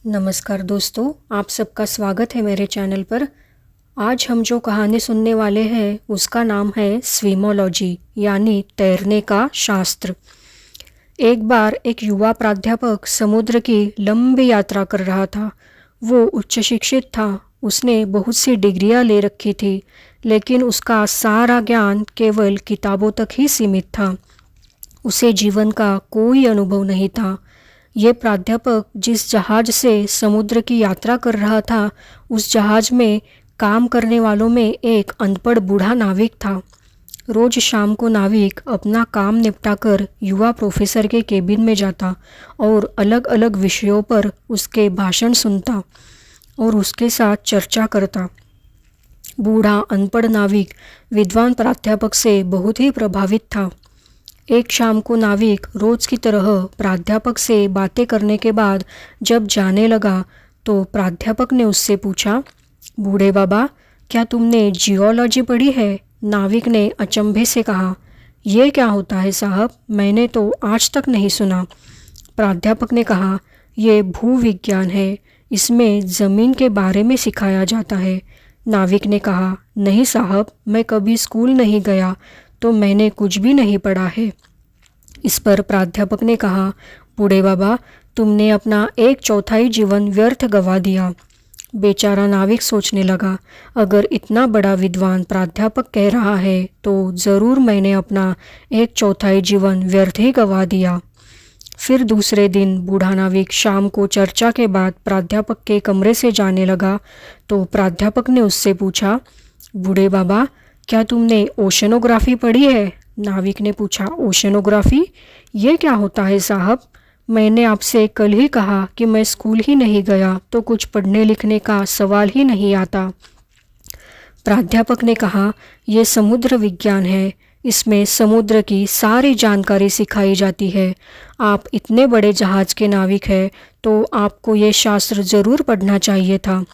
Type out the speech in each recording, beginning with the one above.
नमस्कार दोस्तों, आप सबका स्वागत है मेरे चैनल पर। आज हम जो कहानी सुनने वाले हैं उसका नाम है स्विमोलॉजी यानी तैरने का शास्त्र। एक बार एक युवा प्राध्यापक समुद्र की लंबी यात्रा कर रहा था। वो उच्च शिक्षित था, उसने बहुत सी डिग्रियां ले रखी थी, लेकिन उसका सारा ज्ञान केवल किताबों तक ही सीमित था। उसे जीवन का कोई अनुभव नहीं था। ये प्राध्यापक जिस जहाज से समुद्र की यात्रा कर रहा था, उस जहाज में काम करने वालों में एक अनपढ़ बूढ़ा नाविक था। रोज शाम को नाविक अपना काम निपटाकर युवा प्रोफेसर के केबिन में जाता और अलग अलग विषयों पर उसके भाषण सुनता और उसके साथ चर्चा करता। बूढ़ा अनपढ़ नाविक विद्वान प्राध्यापक से बहुत ही प्रभावित था। एक शाम को नाविक रोज की तरह प्राध्यापक से बातें करने के बाद जब जाने लगा तो प्राध्यापक ने उससे पूछा, बूढ़े बाबा, क्या तुमने जियोलॉजी पढ़ी है? नाविक ने अचंभे से कहा, यह क्या होता है साहब, मैंने तो आज तक नहीं सुना। प्राध्यापक ने कहा, यह भूविज्ञान है, इसमें ज़मीन के बारे में सिखाया जाता है। नाविक ने कहा, नहीं साहब, मैं कभी स्कूल नहीं गया तो मैंने कुछ भी नहीं पढ़ा है। इस पर प्राध्यापक ने कहा, बूढ़े बाबा, तुमने अपना 1/4 जीवन व्यर्थ गंवा दिया। बेचारा नाविक सोचने लगा, अगर इतना बड़ा विद्वान प्राध्यापक कह रहा है तो ज़रूर मैंने अपना 1/4 जीवन व्यर्थ ही गंवा दिया। फिर दूसरे दिन बूढ़ा नाविक शाम को चर्चा के बाद प्राध्यापक के कमरे से जाने लगा तो प्राध्यापक ने उससे पूछा, बूढ़े बाबा, क्या तुमने ओशनोग्राफी पढ़ी है? नाविक ने पूछा, ओशनोग्राफी? ये क्या होता है साहब? मैंने आपसे कल ही कहा कि मैं स्कूल ही नहीं गया तो कुछ पढ़ने लिखने का सवाल ही नहीं आता। प्राध्यापक ने कहा, यह समुद्र विज्ञान है, इसमें समुद्र की सारी जानकारी सिखाई जाती है। आप इतने बड़े जहाज के नाविक हैं तो आपको ये शास्त्र ज़रूर पढ़ना चाहिए था।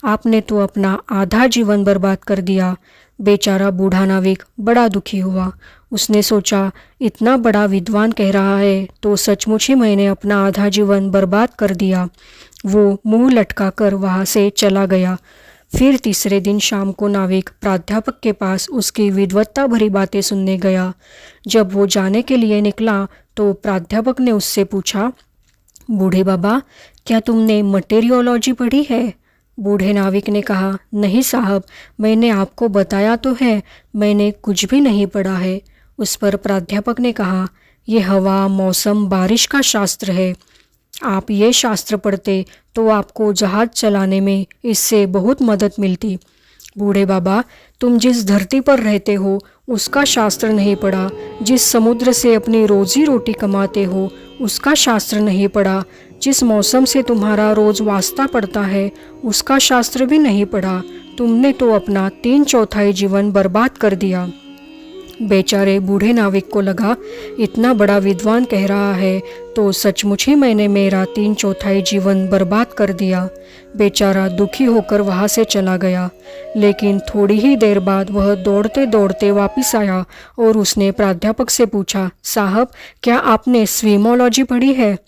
आपने तो अपना आधा जीवन बर्बाद कर दिया। बेचारा बूढ़ा नाविक बड़ा दुखी हुआ। उसने सोचा, इतना बड़ा विद्वान कह रहा है तो सचमुच ही मैंने अपना आधा जीवन बर्बाद कर दिया। वो मुंह लटकाकर वहाँ से चला गया। फिर तीसरे दिन शाम को नाविक प्राध्यापक के पास उसकी विद्वत्ता भरी बातें सुनने गया। जब वो जाने के लिए निकला तो प्राध्यापक ने उससे पूछा, बूढ़े बाबा, क्या तुमने मटेरियोलॉजी पढ़ी है? बूढ़े नाविक ने कहा, नहीं साहब, मैंने आपको बताया तो है, मैंने कुछ भी नहीं पढ़ा है। उस पर प्राध्यापक ने कहा, यह हवा, मौसम, बारिश का शास्त्र है। आप ये शास्त्र पढ़ते तो आपको जहाज चलाने में इससे बहुत मदद मिलती। बूढ़े बाबा, तुम जिस धरती पर रहते हो उसका शास्त्र नहीं पढ़ा, जिस समुद्र से अपनी रोजी रोटी कमाते हो उसका शास्त्र नहीं पढ़ा, जिस मौसम से तुम्हारा रोज वास्ता पड़ता है उसका शास्त्र भी नहीं पढ़ा। तुमने तो अपना 3/4 जीवन बर्बाद कर दिया। बेचारे बूढ़े नाविक को लगा, इतना बड़ा विद्वान कह रहा है तो सचमुच ही मैंने मेरा 3/4 जीवन बर्बाद कर दिया। बेचारा दुखी होकर वहाँ से चला गया। लेकिन थोड़ी ही देर बाद वह दौड़ते दौड़ते वापस आया और उसने प्राध्यापक से पूछा, साहब, क्या आपने स्विमोलॉजी पढ़ी है?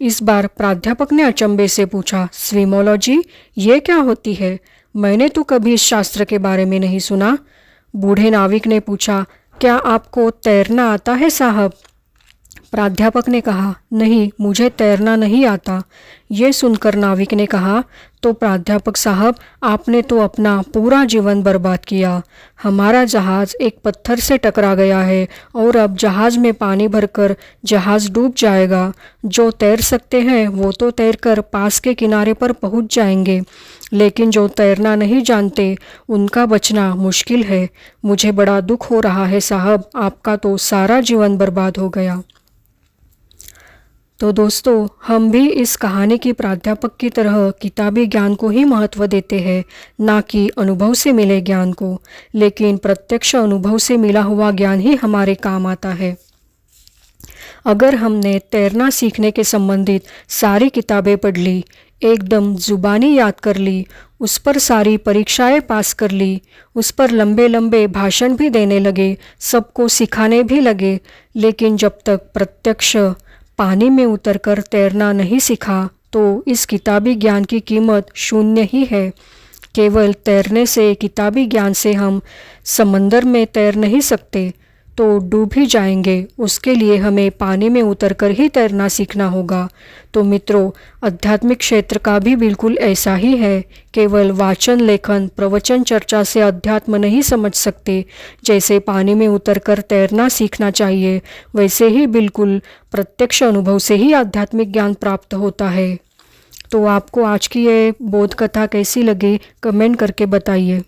इस बार प्राध्यापक ने अचंभे से पूछा, स्विमोलॉजी? ये क्या होती है? मैंने तो कभी इस शास्त्र के बारे में नहीं सुना। बूढ़े नाविक ने पूछा, क्या आपको तैरना आता है साहब? प्राध्यापक ने कहा, नहीं, मुझे तैरना नहीं आता। ये सुनकर नाविक ने कहा, तो प्राध्यापक साहब, आपने तो अपना पूरा जीवन बर्बाद किया। हमारा जहाज़ एक पत्थर से टकरा गया है और अब जहाज़ में पानी भरकर जहाज़ डूब जाएगा। जो तैर सकते हैं वो तो तैरकर पास के किनारे पर पहुंच जाएंगे, लेकिन जो तैरना नहीं जानते उनका बचना मुश्किल है। मुझे बड़ा दुख हो रहा है साहब, आपका तो सारा जीवन बर्बाद हो गया। तो दोस्तों, हम भी इस कहानी की प्राध्यापक की तरह किताबी ज्ञान को ही महत्व देते हैं, ना कि अनुभव से मिले ज्ञान को। लेकिन प्रत्यक्ष अनुभव से मिला हुआ ज्ञान ही हमारे काम आता है। अगर हमने तैरना सीखने के संबंधित सारी किताबें पढ़ ली, एकदम ज़ुबानी याद कर ली, उस पर सारी परीक्षाएं पास कर ली, उस पर लंबे लंबे भाषण भी देने लगे, सबको सिखाने भी लगे, लेकिन जब तक प्रत्यक्ष पानी में उतरकर तैरना नहीं सीखा तो इस किताबी ज्ञान की कीमत शून्य ही है। केवल तैरने से, किताबी ज्ञान से हम समंदर में तैर नहीं सकते, तो डूब ही जाएंगे। उसके लिए हमें पानी में उतरकर ही तैरना सीखना होगा। तो मित्रों, आध्यात्मिक क्षेत्र का भी बिल्कुल ऐसा ही है। केवल वाचन, लेखन, प्रवचन, चर्चा से अध्यात्म नहीं समझ सकते। जैसे पानी में उतरकर तैरना सीखना चाहिए, वैसे ही बिल्कुल प्रत्यक्ष अनुभव से ही आध्यात्मिक ज्ञान प्राप्त होता है। तो आपको आज की ये बोध कथा कैसी लगी, कमेंट करके बताइए।